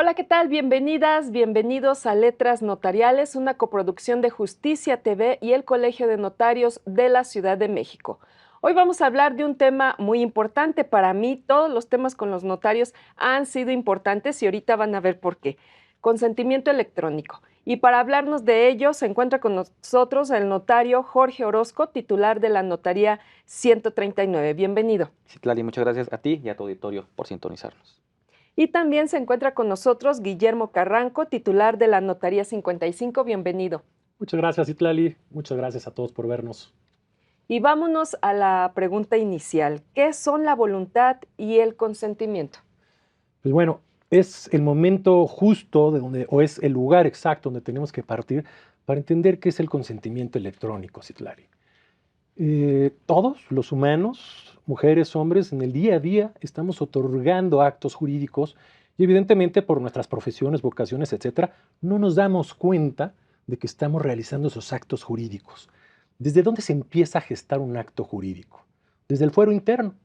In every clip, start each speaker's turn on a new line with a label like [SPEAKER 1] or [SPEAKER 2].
[SPEAKER 1] Hola, ¿qué tal? Bienvenidas, bienvenidos a Letras Notariales, una coproducción de Justicia TV y el Colegio de Notarios de la Ciudad de México. Hoy vamos a hablar de un tema muy importante para mí. Todos los temas con los notarios han sido importantes y ahorita van a ver por qué. Consentimiento electrónico. Y para hablarnos de ello se encuentra con nosotros el notario Jorge Orozco, titular de la Notaría 139. Bienvenido.
[SPEAKER 2] Citlali, muchas gracias a ti y a tu auditorio por sintonizarnos.
[SPEAKER 1] Y también se encuentra con nosotros Guillermo Carranco, titular de la Notaría 55. Bienvenido.
[SPEAKER 3] Muchas gracias, Itlali. Muchas gracias a todos por vernos.
[SPEAKER 1] Y vámonos a la pregunta inicial. ¿Qué son la voluntad y el consentimiento?
[SPEAKER 3] Pues bueno, es el momento justo o es el lugar exacto donde tenemos que partir para entender qué es el consentimiento electrónico, Citlali. Todos los humanos, mujeres, hombres, en el día a día estamos otorgando actos jurídicos y evidentemente por nuestras profesiones, vocaciones, etcétera, no nos damos cuenta de que estamos realizando esos actos jurídicos. ¿Desde dónde se empieza a gestar un acto jurídico? Desde el fuero interno,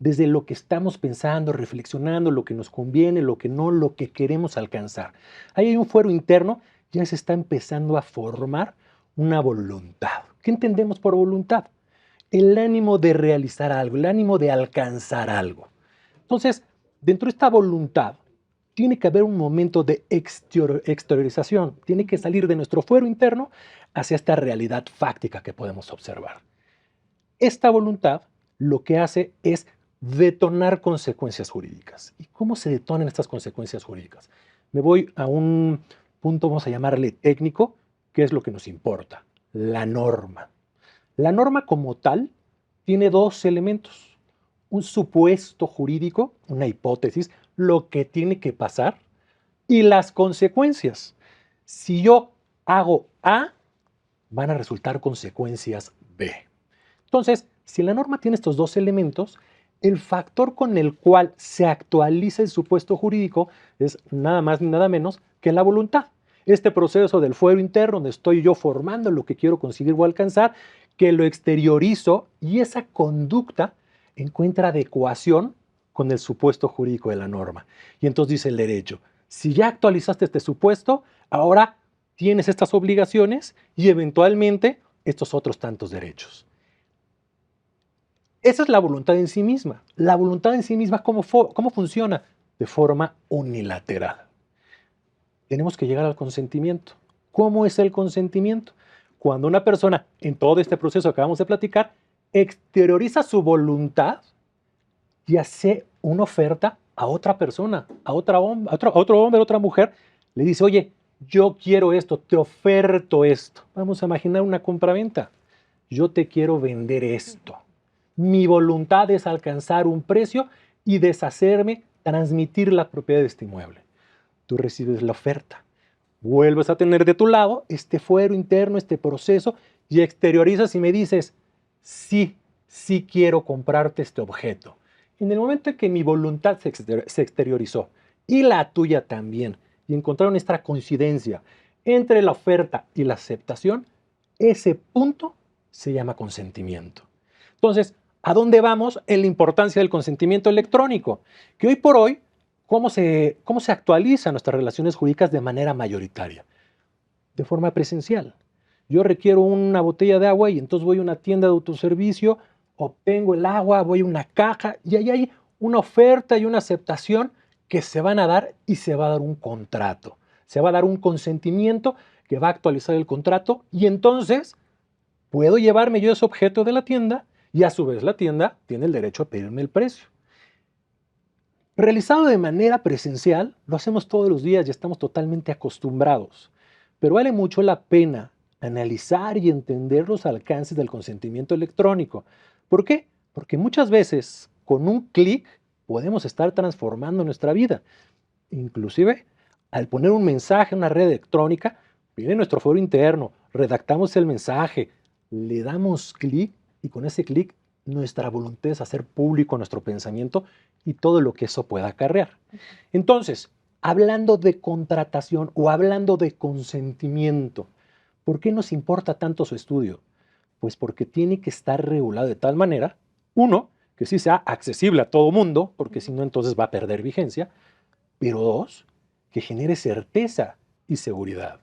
[SPEAKER 3] desde lo que estamos pensando, reflexionando, lo que nos conviene, lo que no, lo que queremos alcanzar. Ahí hay un fuero interno, ya se está empezando a formar una voluntad. ¿Qué entendemos por voluntad? El ánimo de realizar algo, el ánimo de alcanzar algo. Entonces, dentro de esta voluntad, tiene que haber un momento de exteriorización, tiene que salir de nuestro fuero interno hacia esta realidad fáctica que podemos observar. Esta voluntad lo que hace es detonar consecuencias jurídicas. ¿Y cómo se detonan estas consecuencias jurídicas? Me voy a un punto, vamos a llamarle técnico, que es lo que nos importa, la norma. La norma como tal tiene dos elementos, un supuesto jurídico, una hipótesis, lo que tiene que pasar, y las consecuencias. Si yo hago A, van a resultar consecuencias B. Entonces, si la norma tiene estos dos elementos, el factor con el cual se actualiza el supuesto jurídico es nada más ni nada menos que la voluntad. Este proceso del fuero interno, donde estoy yo formando lo que quiero conseguir o alcanzar, que lo exteriorizo y esa conducta encuentra adecuación con el supuesto jurídico de la norma. Y entonces dice el derecho, si ya actualizaste este supuesto, ahora tienes estas obligaciones y eventualmente estos otros tantos derechos. Esa es la voluntad en sí misma. La voluntad en sí misma, ¿cómo funciona? De forma unilateral. Tenemos que llegar al consentimiento. ¿Cómo es el consentimiento? Cuando una persona, en todo este proceso que acabamos de platicar, exterioriza su voluntad y hace una oferta a otra persona, a otro hombre, a otra mujer, le dice, oye, yo quiero esto, te oferto esto. Vamos a imaginar una compraventa. Yo te quiero vender esto. Mi voluntad es alcanzar un precio y deshacerme, transmitir la propiedad de este inmueble. Tú recibes la oferta. Vuelves a tener de tu lado este fuero interno, este proceso, y exteriorizas y me dices, sí, sí quiero comprarte este objeto. En el momento en que mi voluntad se exteriorizó y la tuya también, y encontraron esta coincidencia entre la oferta y la aceptación, ese punto se llama consentimiento. Entonces, ¿a dónde vamos en la importancia del consentimiento electrónico? Que hoy por hoy, ¿cómo se actualizan nuestras relaciones jurídicas de manera mayoritaria? De forma presencial. Yo requiero una botella de agua y entonces voy a una tienda de autoservicio, obtengo el agua, voy a una caja y ahí hay una oferta y una aceptación que se van a dar y se va a dar un contrato. Se va a dar un consentimiento que va a actualizar el contrato y entonces puedo llevarme yo ese objeto de la tienda y a su vez la tienda tiene el derecho a pedirme el precio. Realizado de manera presencial, lo hacemos todos los días y estamos totalmente acostumbrados. Pero vale mucho la pena analizar y entender los alcances del consentimiento electrónico. ¿Por qué? Porque muchas veces con un clic podemos estar transformando nuestra vida. Inclusive, al poner un mensaje en una red electrónica, viene nuestro foro interno, redactamos el mensaje, le damos clic y con ese clic nuestra voluntad es hacer público nuestro pensamiento y todo lo que eso pueda acarrear. Entonces, hablando de contratación o hablando de consentimiento, ¿por qué nos importa tanto su estudio? Pues porque tiene que estar regulado de tal manera, uno, que sí sea accesible a todo mundo, porque si no entonces va a perder vigencia, pero dos, que genere certeza y seguridad.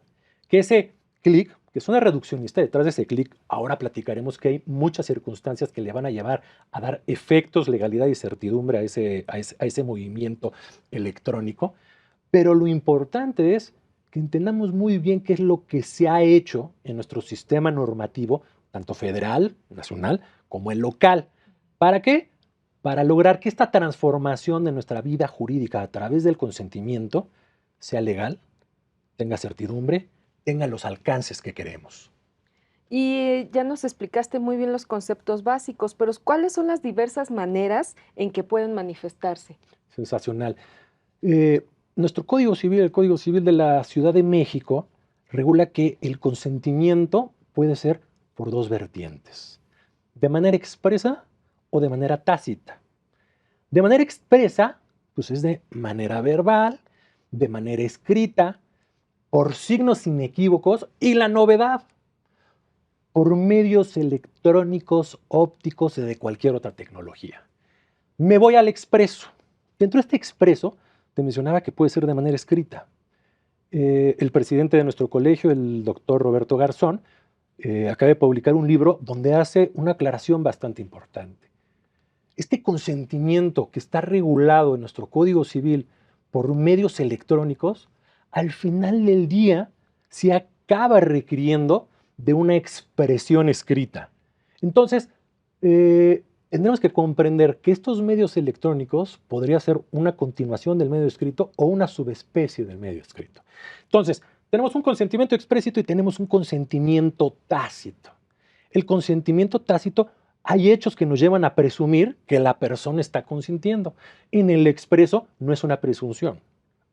[SPEAKER 3] Que ese clic, que es una reduccionista, detrás de ese clic, ahora platicaremos que hay muchas circunstancias que le van a llevar a dar efectos, legalidad y certidumbre a ese movimiento electrónico. Pero lo importante es que entendamos muy bien qué es lo que se ha hecho en nuestro sistema normativo, tanto federal, nacional, como el local. ¿Para qué? Para lograr que esta transformación de nuestra vida jurídica a través del consentimiento sea legal, tenga certidumbre, tenga los alcances que queremos.
[SPEAKER 1] Y ya nos explicaste muy bien los conceptos básicos, pero ¿cuáles son las diversas maneras en que pueden manifestarse?
[SPEAKER 3] Sensacional. Nuestro Código Civil, el Código Civil de la Ciudad de México, regula que el consentimiento puede ser por dos vertientes, de manera expresa o de manera tácita. De manera expresa, pues es de manera verbal, de manera escrita, por signos inequívocos y la novedad, por medios electrónicos, ópticos y de cualquier otra tecnología. Me voy al expreso. Dentro de este expreso, te mencionaba que puede ser de manera escrita. El presidente de nuestro colegio, el doctor Roberto Garzón, acaba de publicar un libro donde hace una aclaración bastante importante. Este consentimiento que está regulado en nuestro Código Civil por medios electrónicos, al final del día se acaba requiriendo de una expresión escrita. Entonces, tendremos que comprender que estos medios electrónicos podría ser una continuación del medio escrito o una subespecie del medio escrito. Entonces, tenemos un consentimiento explícito y tenemos un consentimiento tácito. El consentimiento tácito, hay hechos que nos llevan a presumir que la persona está consintiendo. En el expreso no es una presunción,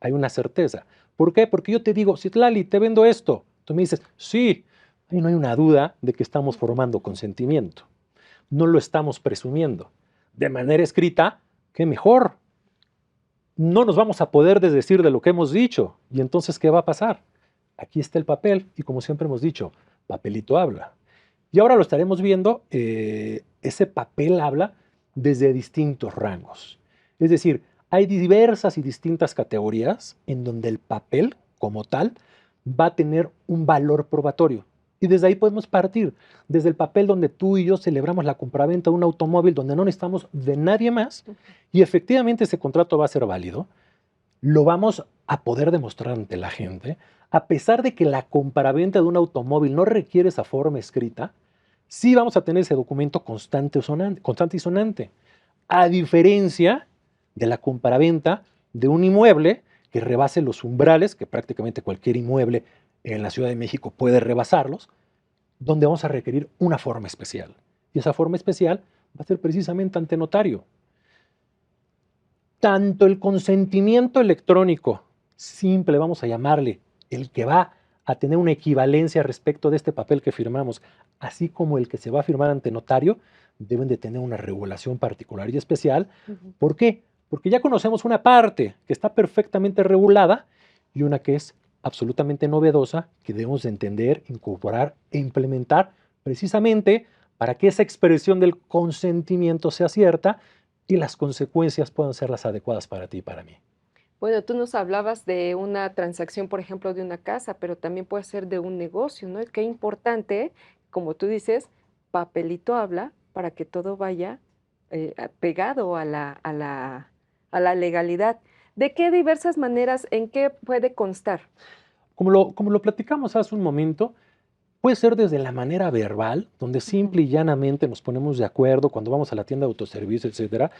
[SPEAKER 3] hay una certeza. ¿Por qué? Porque yo te digo, Citlali, te vendo esto. Tú me dices, sí, ahí no hay una duda de que estamos formando consentimiento. No lo estamos presumiendo. De manera escrita, qué mejor. No nos vamos a poder desdecir de lo que hemos dicho. ¿Y entonces qué va a pasar? Aquí está el papel y como siempre hemos dicho, papelito habla. Y ahora lo estaremos viendo, ese papel habla desde distintos rangos. Es decir, hay diversas y distintas categorías en donde el papel, como tal, va a tener un valor probatorio. Y desde ahí podemos partir, desde el papel donde tú y yo celebramos la compraventa de un automóvil donde no necesitamos de nadie más y efectivamente ese contrato va a ser válido, lo vamos a poder demostrar ante la gente, a pesar de que la compraventa de un automóvil no requiere esa forma escrita, sí vamos a tener ese documento constante y sonante, a diferencia de la compraventa de un inmueble que rebase los umbrales, que prácticamente cualquier inmueble en la Ciudad de México puede rebasarlos, donde vamos a requerir una forma especial. Y esa forma especial va a ser precisamente ante notario. Tanto el consentimiento electrónico, simple, vamos a llamarle, el que va a tener una equivalencia respecto de este papel que firmamos, así como el que se va a firmar ante notario, deben de tener una regulación particular y especial. ¿Por qué? Porque ya conocemos una parte que está perfectamente regulada y una que es absolutamente novedosa, que debemos de entender, incorporar e implementar precisamente para que esa expresión del consentimiento sea cierta y las consecuencias puedan ser las adecuadas para ti y para mí.
[SPEAKER 1] Bueno, tú nos hablabas de una transacción, por ejemplo, de una casa, pero también puede ser de un negocio, ¿no? Qué importante, como tú dices, papelito habla para que todo vaya pegado a la legalidad. ¿De qué diversas maneras, en qué puede constar?
[SPEAKER 3] Como lo platicamos hace un momento, puede ser desde la manera verbal, donde simple y llanamente nos ponemos de acuerdo cuando vamos a la tienda de autoservicio, etcétera.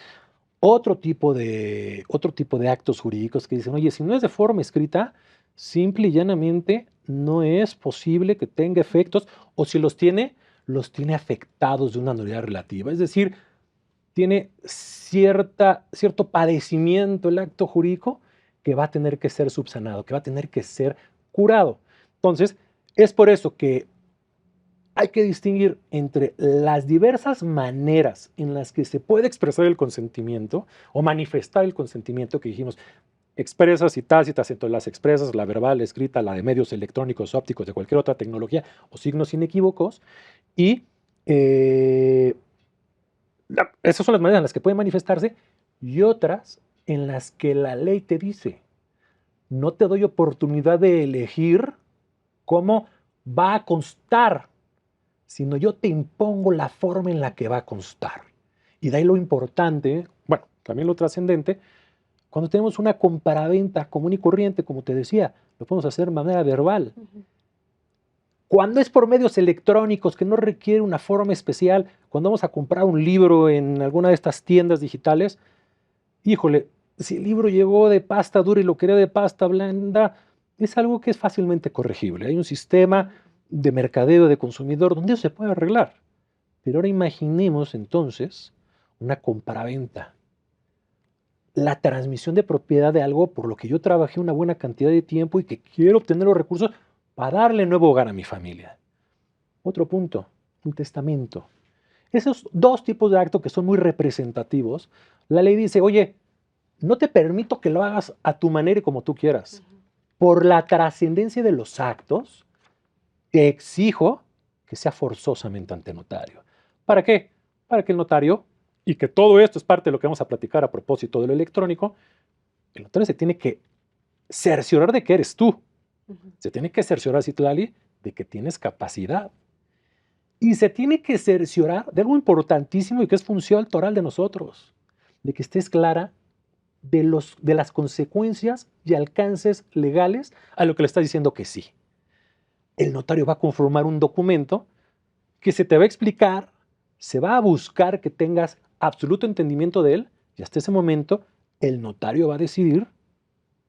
[SPEAKER 3] Otro tipo de actos jurídicos que dicen, oye, si no es de forma escrita, simple y llanamente no es posible que tenga efectos, o si los tiene afectados de una nulidad relativa. Es decir, tiene cierto padecimiento el acto jurídico que va a tener que ser subsanado, que va a tener que ser curado. Entonces, es por eso que hay que distinguir entre las diversas maneras en las que se puede expresar el consentimiento o manifestar el consentimiento que dijimos, expresas y tácitas, entre las expresas, la verbal, la escrita, la de medios electrónicos, ópticos, de cualquier otra tecnología o signos inequívocos. Y esas son las maneras en las que puede manifestarse y otras en las que la ley te dice, no te doy oportunidad de elegir cómo va a constar, sino yo te impongo la forma en la que va a constar. Y de ahí lo importante, bueno, también lo trascendente, cuando tenemos una compraventa común y corriente, como te decía, lo podemos hacer de manera verbal. Cuando es por medios electrónicos, que no requiere una forma especial, cuando vamos a comprar un libro en alguna de estas tiendas digitales, híjole, si el libro llegó de pasta dura y lo quería de pasta blanda, es algo que es fácilmente corregible. Hay un sistema de mercadeo de consumidor donde eso se puede arreglar. Pero ahora imaginemos entonces una compraventa, la transmisión de propiedad de algo por lo que yo trabajé una buena cantidad de tiempo y que quiero obtener los recursos para darle nuevo hogar a mi familia. Otro punto, un testamento. Esos dos tipos de actos que son muy representativos, la ley dice, oye, no te permito que lo hagas a tu manera y como tú quieras. Por la trascendencia de los actos, te exijo que sea forzosamente ante notario. ¿Para qué? Para que el notario, y que todo esto es parte de lo que vamos a platicar a propósito de lo electrónico, el notario se tiene que cerciorar de que eres tú. Se tiene que cerciorar, Citlali, de que tienes capacidad. Y se tiene que cerciorar de algo importantísimo y que es función autoral de nosotros, de que estés clara de las consecuencias y alcances legales a lo que le estás diciendo que sí. El notario va a conformar un documento que se te va a explicar, se va a buscar que tengas absoluto entendimiento de él y hasta ese momento el notario va a decidir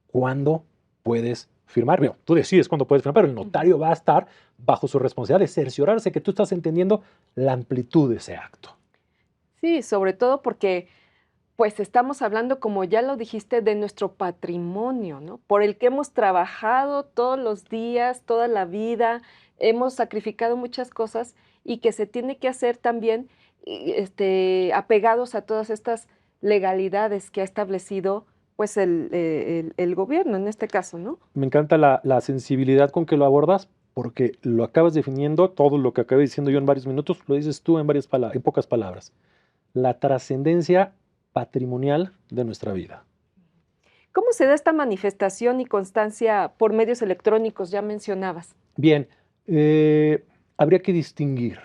[SPEAKER 3] cuándo puedes firmar. Bueno, tú decides cuándo puedes firmar, pero el notario va a estar bajo su responsabilidad de cerciorarse que tú estás entendiendo la amplitud de ese acto.
[SPEAKER 1] Sí, sobre todo porque pues estamos hablando, como ya lo dijiste, de nuestro patrimonio, ¿no? Por el que hemos trabajado todos los días, toda la vida, hemos sacrificado muchas cosas y que se tiene que hacer también apegados a todas estas legalidades que ha establecido pues el gobierno en este caso, ¿no?
[SPEAKER 3] Me encanta la sensibilidad con que lo abordas porque lo acabas definiendo, todo lo que acabé diciendo yo en varios minutos, lo dices tú en pocas palabras. La trascendencia patrimonial de nuestra vida.
[SPEAKER 1] ¿Cómo se da esta manifestación y constancia por medios electrónicos? Ya mencionabas.
[SPEAKER 3] Bien, habría que distinguir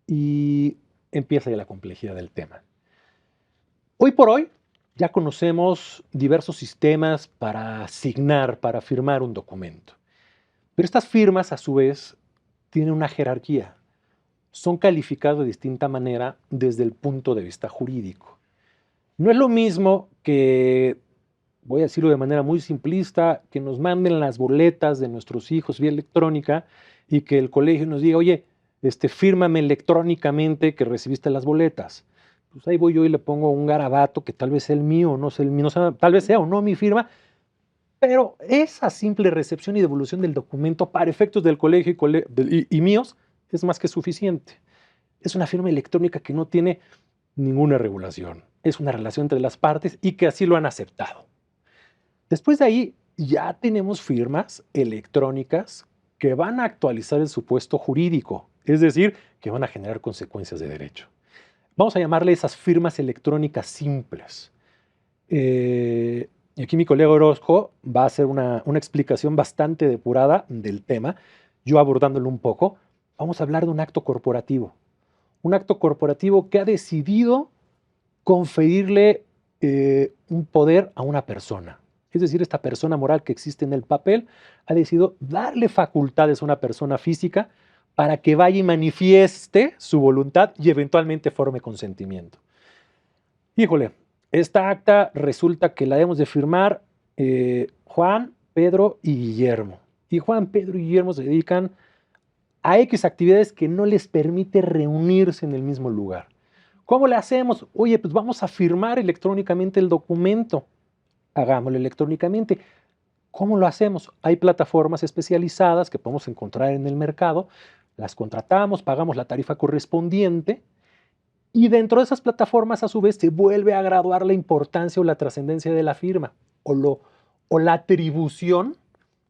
[SPEAKER 3] y empieza ya la complejidad del tema. Hoy por hoy ya conocemos diversos sistemas para asignar, para firmar un documento. Pero estas firmas, a su vez, tienen una jerarquía. Son calificadas de distinta manera desde el punto de vista jurídico. No es lo mismo que, voy a decirlo de manera muy simplista, que nos manden las boletas de nuestros hijos vía electrónica y que el colegio nos diga, oye, fírmame electrónicamente que recibiste las boletas. Pues ahí voy yo y le pongo un garabato que tal vez sea el mío, no sea el mío, tal vez sea o no mi firma, pero esa simple recepción y devolución del documento para efectos del colegio y míos es más que suficiente. Es una firma electrónica que no tiene ninguna regulación. Es una relación entre las partes y que así lo han aceptado. Después de ahí ya tenemos firmas electrónicas que van a actualizar el supuesto jurídico, es decir, que van a generar consecuencias de derecho. Vamos a llamarle esas firmas electrónicas simples. Y aquí mi colega Orozco va a hacer una explicación bastante depurada del tema, yo abordándolo un poco. Vamos a hablar de un acto corporativo. Un acto corporativo que ha decidido conferirle un poder a una persona. Es decir, esta persona moral que existe en el papel ha decidido darle facultades a una persona física para que vaya y manifieste su voluntad y eventualmente forme consentimiento. Híjole, esta acta resulta que la debemos de firmar Juan, Pedro y Guillermo. Y Juan, Pedro y Guillermo se dedican a X actividades que no les permite reunirse en el mismo lugar. ¿Cómo le hacemos? Oye, pues vamos a firmar electrónicamente el documento. Hagámoslo electrónicamente. ¿Cómo lo hacemos? Hay plataformas especializadas que podemos encontrar en el mercado. Las contratamos, pagamos la tarifa correspondiente y dentro de esas plataformas a su vez se vuelve a graduar la importancia o la trascendencia de la firma o la atribución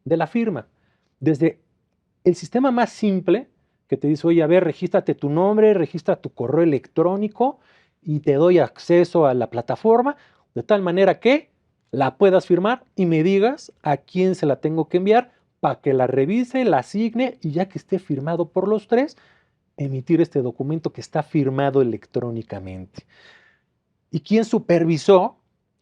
[SPEAKER 3] de la firma. Desde el sistema más simple que te dice, oye, a ver, regístrate tu nombre, registra tu correo electrónico y te doy acceso a la plataforma, de tal manera que la puedas firmar y me digas a quién se la tengo que enviar para que la revise, la asigne y ya que esté firmado por los tres, emitir este documento que está firmado electrónicamente. ¿Y quién supervisó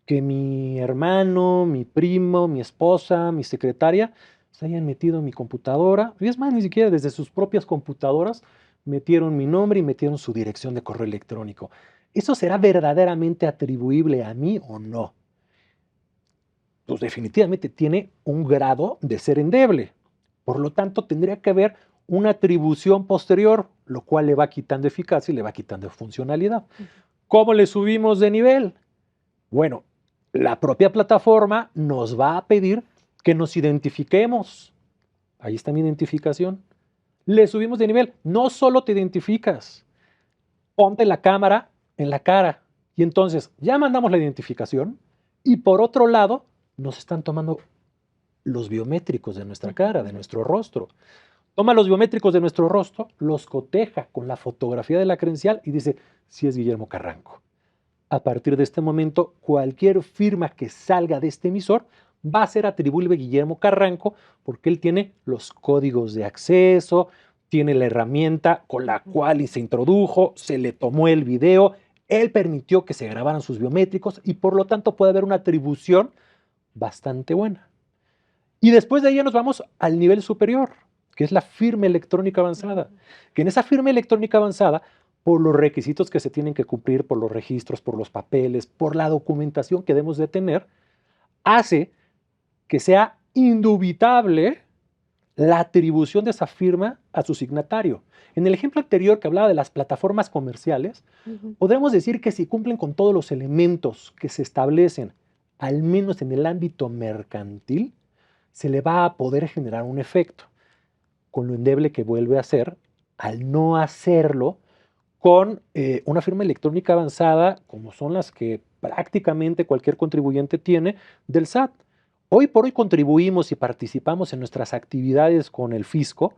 [SPEAKER 3] que mi hermano, mi primo, mi esposa, mi secretaria se hayan metido en mi computadora? Y es más, ni siquiera desde sus propias computadoras metieron mi nombre y metieron su dirección de correo electrónico. ¿Eso será verdaderamente atribuible a mí o no? Pues definitivamente tiene un grado de ser endeble. Por lo tanto, tendría que haber una atribución posterior, lo cual le va quitando eficacia y le va quitando funcionalidad. ¿Cómo le subimos de nivel? Bueno, la propia plataforma nos va a pedir que nos identifiquemos. Ahí está mi identificación. Le subimos de nivel. No solo te identificas, ponte la cámara en la cara. Y entonces ya mandamos la identificación y por otro lado nos están tomando los biométricos de nuestra cara, de nuestro rostro. Toma los biométricos de nuestro rostro, los coteja con la fotografía de la credencial y dice, sí es Guillermo Carranco. A partir de este momento, cualquier firma que salga de este emisor va a ser atribuible a Guillermo Carranco porque él tiene los códigos de acceso, tiene la herramienta con la cual se introdujo, se le tomó el video, él permitió que se grabaran sus biométricos y por lo tanto puede haber una atribución bastante buena. Y después de ahí nos vamos al nivel superior, que es la firma electrónica avanzada. Que en esa firma electrónica avanzada, por los requisitos que se tienen que cumplir, por los registros, por los papeles, por la documentación que debemos de tener, hace que sea indubitable la atribución de esa firma a su signatario. En el ejemplo anterior que hablaba de las plataformas comerciales, podemos decir que si cumplen con todos los elementos que se establecen, al menos en el ámbito mercantil, se le va a poder generar un efecto, con lo endeble que vuelve a ser al no hacerlo con una firma electrónica avanzada, como son las que prácticamente cualquier contribuyente tiene del SAT. Hoy por hoy contribuimos y participamos en nuestras actividades con el fisco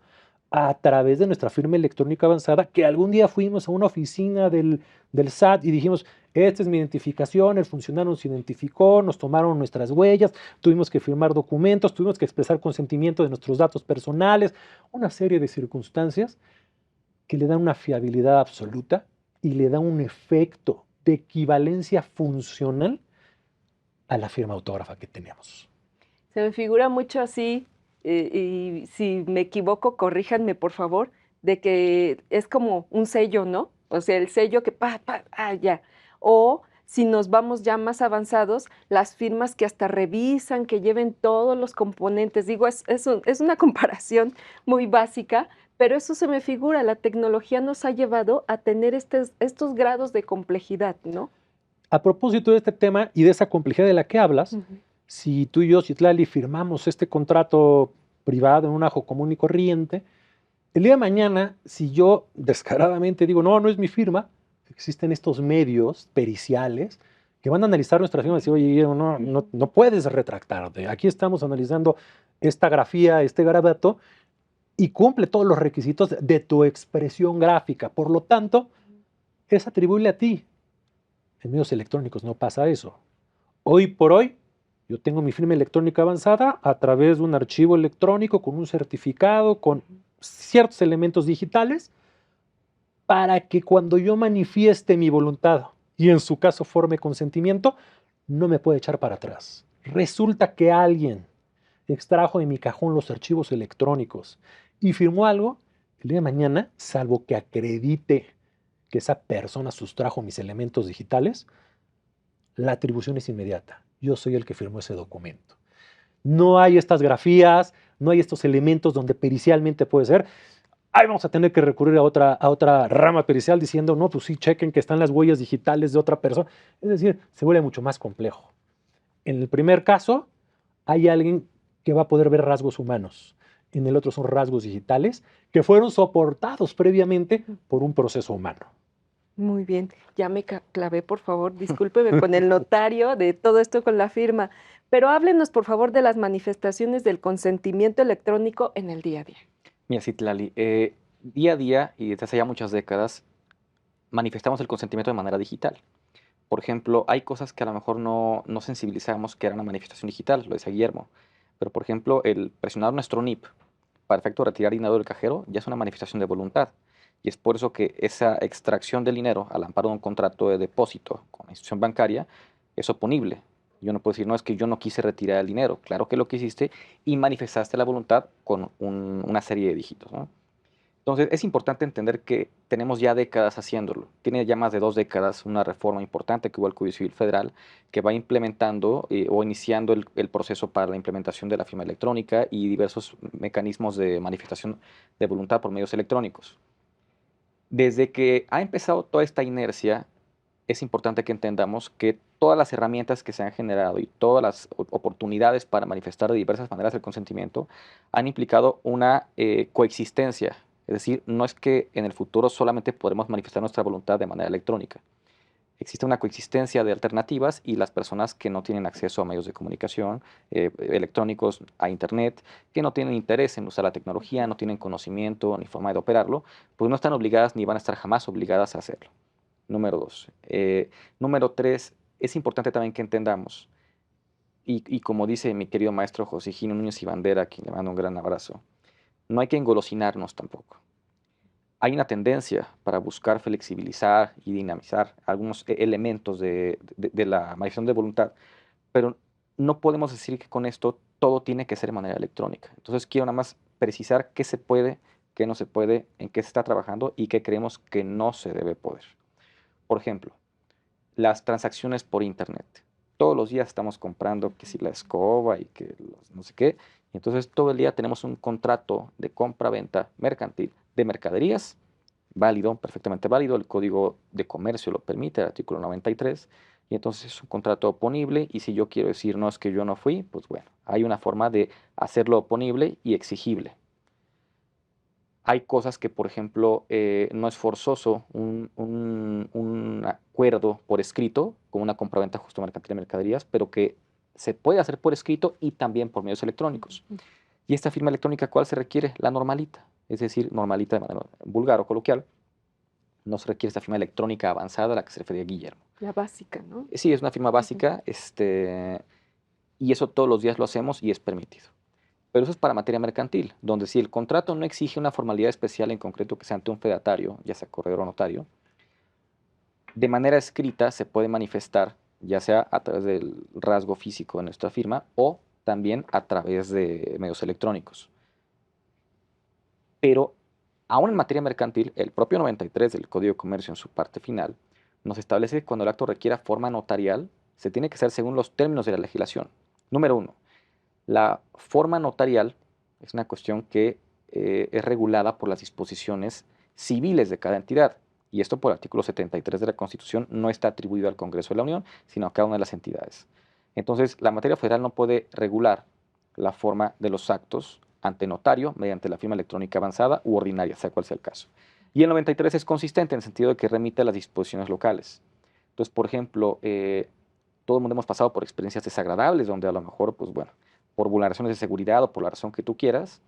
[SPEAKER 3] a través de nuestra firma electrónica avanzada, que algún día fuimos a una oficina del SAT y dijimos, esta es mi identificación, el funcionario nos identificó, nos tomaron nuestras huellas, tuvimos que firmar documentos, tuvimos que expresar consentimiento de nuestros datos personales, una serie de circunstancias que le dan una fiabilidad absoluta y le da un efecto de equivalencia funcional a la firma autógrafa que tenemos.
[SPEAKER 1] Se me figura mucho así, y si me equivoco, corríjanme por favor, de que es como un sello, ¿no? O sea, el sello que ya. O si nos vamos ya más avanzados, las firmas que hasta revisan, que lleven todos los componentes. Digo, es una comparación muy básica, pero eso se me figura, la tecnología nos ha llevado a tener estos grados de complejidad, ¿no?
[SPEAKER 3] A propósito de este tema y de esa complejidad de la que hablas, si tú y yo, Citlali, firmamos este contrato privado en un ajo común y corriente, el día de mañana, si yo descaradamente digo, no es mi firma, existen estos medios periciales que van a analizar nuestra firma y decir, oye, no puedes retractarte. Aquí estamos analizando esta grafía, este garabato, y cumple todos los requisitos de tu expresión gráfica. Por lo tanto, es atribuible a ti. En medios electrónicos no pasa eso. Hoy por hoy, yo tengo mi firma electrónica avanzada a través de un archivo electrónico con un certificado, con ciertos elementos digitales, para que cuando yo manifieste mi voluntad y en su caso forme consentimiento, no me puede echar para atrás. Resulta que alguien extrajo de mi cajón los archivos electrónicos y firmó algo, el día de mañana, salvo que acredite que esa persona sustrajo mis elementos digitales, la atribución es inmediata. Yo soy el que firmó ese documento. No hay estas grafías, no hay estos elementos donde pericialmente puede ser. Ahí vamos a tener que recurrir a otra rama pericial diciendo, no, pues sí, chequen que están las huellas digitales de otra persona. Es decir, se vuelve mucho más complejo. En el primer caso, hay alguien que va a poder ver rasgos humanos. En el otro son rasgos digitales que fueron soportados previamente por un proceso humano.
[SPEAKER 1] Muy bien, ya me clavé, por favor, discúlpeme con el notario de todo esto con la firma, pero háblenos, por favor, de las manifestaciones del consentimiento electrónico en el día a día.
[SPEAKER 2] Mira, Citlali, día a día y desde hace ya muchas décadas manifestamos el consentimiento de manera digital. Por ejemplo, hay cosas que a lo mejor no sensibilizamos que era una manifestación digital, lo decía Guillermo. Pero, por ejemplo, el presionar nuestro NIP para efecto de retirar dinero del cajero ya es una manifestación de voluntad. Y es por eso que esa extracción del dinero al amparo de un contrato de depósito con la institución bancaria es oponible. Yo no puedo decir, no, es que yo no quise retirar el dinero. Claro que lo quisiste y manifestaste la voluntad con una serie de dígitos, ¿no? Entonces, es importante entender que tenemos ya décadas haciéndolo. Tiene ya más de 2 décadas una reforma importante que hubo el Código Civil Federal que va implementando o iniciando el proceso para la implementación de la firma electrónica y diversos mecanismos de manifestación de voluntad por medios electrónicos. Desde que ha empezado toda esta inercia, es importante que entendamos que todas las herramientas que se han generado y todas las oportunidades para manifestar de diversas maneras el consentimiento han implicado una coexistencia. Es decir, no es que en el futuro solamente podremos manifestar nuestra voluntad de manera electrónica. Existe una coexistencia de alternativas y las personas que no tienen acceso a medios de comunicación electrónicos, a Internet, que no tienen interés en usar la tecnología, no tienen conocimiento ni forma de operarlo, pues no están obligadas ni van a estar jamás obligadas a hacerlo. Número dos. Número tres, es importante también que entendamos, y como dice mi querido maestro José Gino Núñez y Bandera, a quien le mando un gran abrazo, no hay que engolosinarnos tampoco. Hay una tendencia para buscar flexibilizar y dinamizar algunos elementos de la manifestación de voluntad, pero no podemos decir que con esto todo tiene que ser de manera electrónica. Entonces quiero nada más precisar qué se puede, qué no se puede, en qué se está trabajando y qué creemos que no se debe poder. Por ejemplo, las transacciones por Internet. Todos los días estamos comprando que si la escoba y que no sé qué. Y entonces todo el día tenemos un contrato de compra-venta mercantil de mercaderías, válido, perfectamente válido. El Código de Comercio lo permite, el artículo 93. Y entonces es un contrato oponible. Y si yo quiero decir, no, es que yo no fui, pues bueno, hay una forma de hacerlo oponible y exigible. Hay cosas que, por ejemplo, no es forzoso un acuerdo por escrito con una compraventa justo mercantil de mercaderías, pero que se puede hacer por escrito y también por medios electrónicos. ¿Y esta firma electrónica cuál se requiere? La normalita, es decir, normalita de manera vulgar o coloquial. No se requiere esta firma electrónica avanzada a la que se refería Guillermo.
[SPEAKER 1] La básica, ¿no?
[SPEAKER 2] Sí, es una firma básica, y eso todos los días lo hacemos y es permitido. Pero eso es para materia mercantil, donde si el contrato no exige una formalidad especial en concreto que sea ante un fedatario, ya sea corredor o notario, de manera escrita se puede manifestar, ya sea a través del rasgo físico de nuestra firma o también a través de medios electrónicos. Pero aún en materia mercantil, el propio 93 del Código de Comercio en su parte final nos establece que cuando el acto requiera forma notarial, se tiene que hacer según los términos de la legislación. Número uno, la forma notarial es una cuestión que es regulada por las disposiciones civiles de cada entidad. Y esto por el artículo 73 de la Constitución no está atribuido al Congreso de la Unión, sino a cada una de las entidades. Entonces, la materia federal no puede regular la forma de los actos ante notario mediante la firma electrónica avanzada u ordinaria, sea cual sea el caso. Y el 93 es consistente en el sentido de que remite a las disposiciones locales. Entonces, por ejemplo, todo el mundo hemos pasado por experiencias desagradables donde a lo mejor, pues bueno, por vulneraciones de seguridad o por la razón que tú quieras,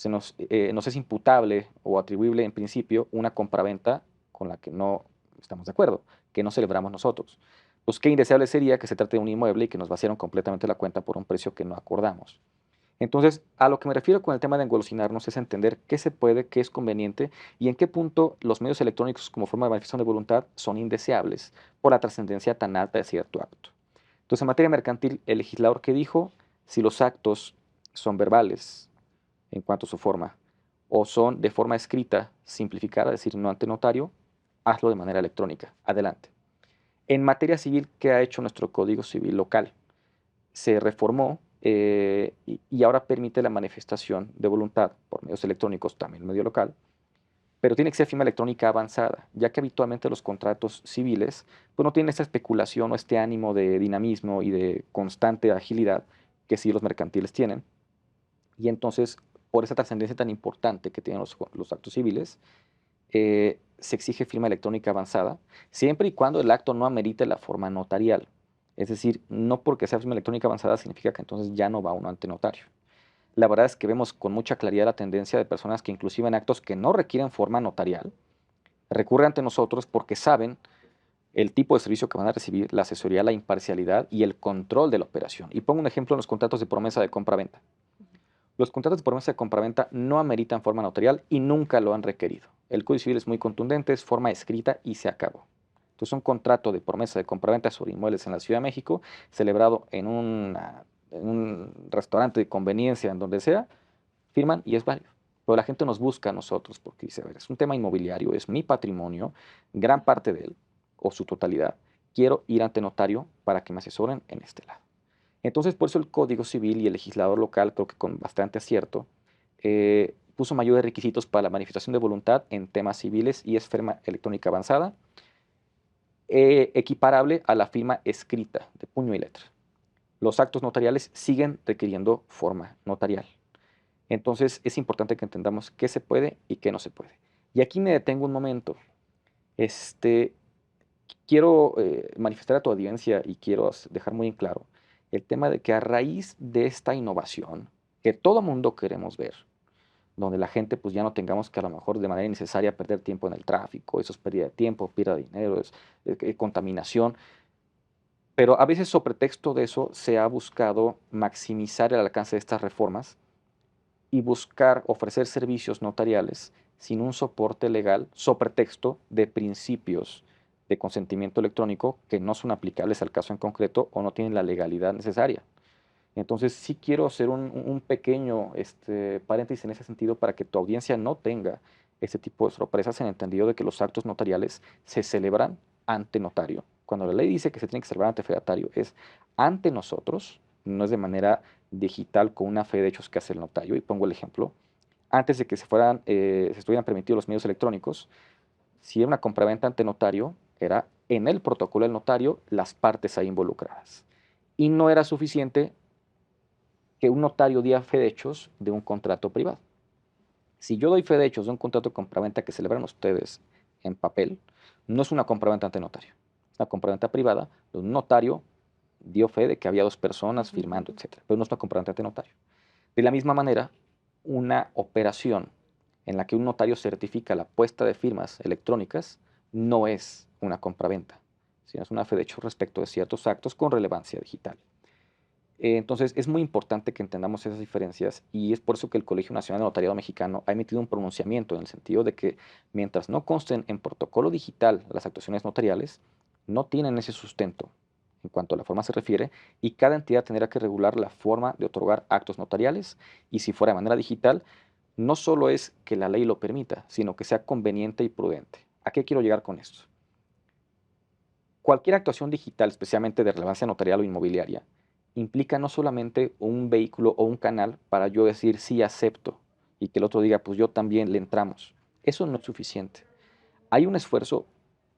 [SPEAKER 2] nos es imputable o atribuible en principio una compraventa con la que no estamos de acuerdo, que no celebramos nosotros. Pues qué indeseable sería que se trate de un inmueble y que nos vaciaron completamente la cuenta por un precio que no acordamos. Entonces, a lo que me refiero con el tema de engolosinarnos es entender qué se puede, qué es conveniente y en qué punto los medios electrónicos como forma de manifestación de voluntad son indeseables por la trascendencia tan alta de cierto acto. Entonces, en materia mercantil, el legislador que dijo, si los actos son verbales en cuanto a su forma o son de forma escrita, simplificada, es decir, no ante notario, hazlo de manera electrónica. Adelante. En materia civil, ¿qué ha hecho nuestro Código Civil local? Se reformó y ahora permite la manifestación de voluntad por medios electrónicos, también medio local, pero tiene que ser firma electrónica avanzada, ya que habitualmente los contratos civiles pues no tienen esta especulación o este ánimo de dinamismo y de constante agilidad que sí los mercantiles tienen. Y entonces, por esa trascendencia tan importante que tienen los actos civiles, se exige firma electrónica avanzada, siempre y cuando el acto no amerite la forma notarial. Es decir, no porque sea firma electrónica avanzada significa que entonces ya no va uno ante notario. La verdad es que vemos con mucha claridad la tendencia de personas que inclusive en actos que no requieren forma notarial, recurren ante nosotros porque saben el tipo de servicio que van a recibir, la asesoría, la imparcialidad y el control de la operación. Y pongo un ejemplo en los contratos de promesa de compra-venta. Los contratos de promesa de compraventa no ameritan forma notarial y nunca lo han requerido. El Código Civil es muy contundente, es forma escrita y se acabó. Entonces, un contrato de promesa de compraventa sobre inmuebles en la Ciudad de México, celebrado en un restaurante de conveniencia, en donde sea, firman y es válido. Pero la gente nos busca a nosotros porque dice, a ver, es un tema inmobiliario, es mi patrimonio, gran parte de él o su totalidad. Quiero ir ante notario para que me asesoren en este lado. Entonces, por eso el Código Civil y el legislador local, creo que con bastante acierto, puso mayores requisitos para la manifestación de voluntad en temas civiles y es firma electrónica avanzada, equiparable a la firma escrita de puño y letra. Los actos notariales siguen requiriendo forma notarial. Entonces, es importante que entendamos qué se puede y qué no se puede. Y aquí me detengo un momento. Quiero manifestar a tu audiencia y quiero dejar muy en claro el tema de que a raíz de esta innovación que todo mundo queremos ver, donde la gente pues ya no tengamos que a lo mejor de manera innecesaria perder tiempo en el tráfico, eso es pérdida de tiempo, pérdida de dinero, es contaminación, pero a veces sobre pretexto de eso se ha buscado maximizar el alcance de estas reformas y buscar ofrecer servicios notariales sin un soporte legal, sobre pretexto de principios de consentimiento electrónico que no son aplicables al caso en concreto o no tienen la legalidad necesaria. Entonces, sí quiero hacer un pequeño paréntesis en ese sentido para que tu audiencia no tenga este tipo de sorpresas en el entendido de que los actos notariales se celebran ante notario. Cuando la ley dice que se tiene que celebrar ante fedatario, es ante nosotros, no es de manera digital con una fe de hechos que hace el notario. Y pongo el ejemplo. Antes de que se estuvieran permitidos los medios electrónicos, si era una compraventa ante notario, era en el protocolo del notario las partes ahí involucradas. Y no era suficiente que un notario diera fe de hechos de un contrato privado. Si yo doy fe de hechos de un contrato de compraventa que celebran ustedes en papel, no es una compraventa ante notario. Es una compraventa privada donde un notario dio fe de que había dos personas firmando, etcétera, pero no es una compraventa ante notario. De la misma manera, una operación en la que un notario certifica la puesta de firmas electrónicas no es una compraventa, sino es una fe de hecho respecto de ciertos actos con relevancia digital. Entonces, es muy importante que entendamos esas diferencias y es por eso que el Colegio Nacional de Notariado Mexicano ha emitido un pronunciamiento en el sentido de que mientras no consten en protocolo digital las actuaciones notariales, no tienen ese sustento en cuanto a la forma se refiere y cada entidad tendrá que regular la forma de otorgar actos notariales y si fuera de manera digital, no solo es que la ley lo permita, sino que sea conveniente y prudente. ¿A qué quiero llegar con esto? Cualquier actuación digital, especialmente de relevancia notarial o inmobiliaria, implica no solamente un vehículo o un canal para yo decir sí acepto y que el otro diga pues yo también le entramos. Eso no es suficiente. Hay un esfuerzo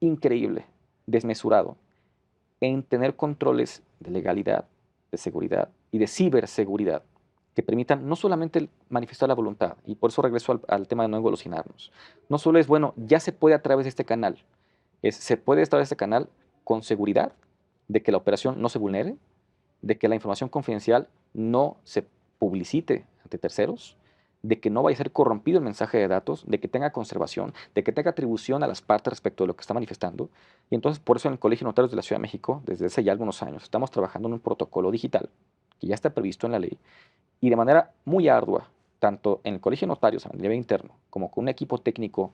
[SPEAKER 2] increíble, desmesurado, en tener controles de legalidad, de seguridad y de ciberseguridad que permitan no solamente manifestar la voluntad, y por eso regreso al tema de no engolosinarnos. No solo es, bueno, ya se puede a través de este canal, se puede a través de este canal con seguridad de que la operación no se vulnere, de que la información confidencial no se publicite ante terceros, de que no vaya a ser corrompido el mensaje de datos, de que tenga conservación, de que tenga atribución a las partes respecto de lo que está manifestando. Y entonces, por eso en el Colegio de Notarios de la Ciudad de México, desde hace ya algunos años, estamos trabajando en un protocolo digital que ya está previsto en la ley y de manera muy ardua, tanto en el Colegio de Notarios a nivel interno, como con un equipo técnico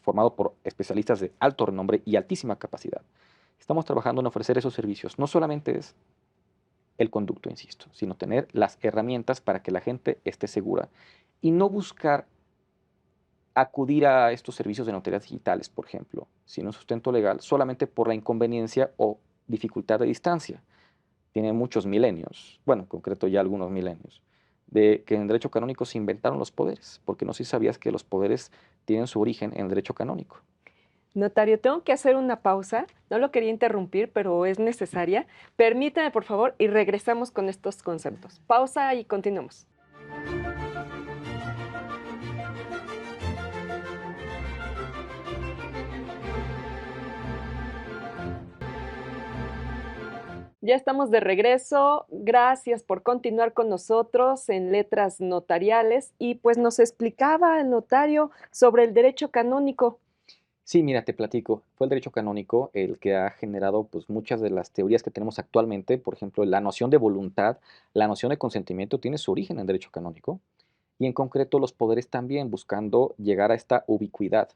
[SPEAKER 2] formado por especialistas de alto renombre y altísima capacidad. Estamos trabajando en ofrecer esos servicios. No solamente es el conducto, insisto, sino tener las herramientas para que la gente esté segura y no buscar acudir a estos servicios de notarías digitales, por ejemplo, sin un sustento legal, solamente por la inconveniencia o dificultad de distancia. Tiene muchos milenios, bueno, en concreto ya algunos milenios, de que en el derecho canónico se inventaron los poderes, porque no sé si sabías que los poderes tienen su origen en el derecho canónico.
[SPEAKER 1] Notario, tengo que hacer una pausa. No lo quería interrumpir, pero es necesaria. Permítame, por favor, y regresamos con estos conceptos. Pausa y continuamos. Ya estamos de regreso. Gracias por continuar con nosotros en Letras Notariales. Y pues nos explicaba el notario sobre el derecho canónico.
[SPEAKER 2] Sí, mira, te platico. Fue el derecho canónico el que ha generado pues, muchas de las teorías que tenemos actualmente. Por ejemplo, la noción de voluntad, la noción de consentimiento tiene su origen en derecho canónico. Y en concreto los poderes también buscando llegar a esta ubicuidad,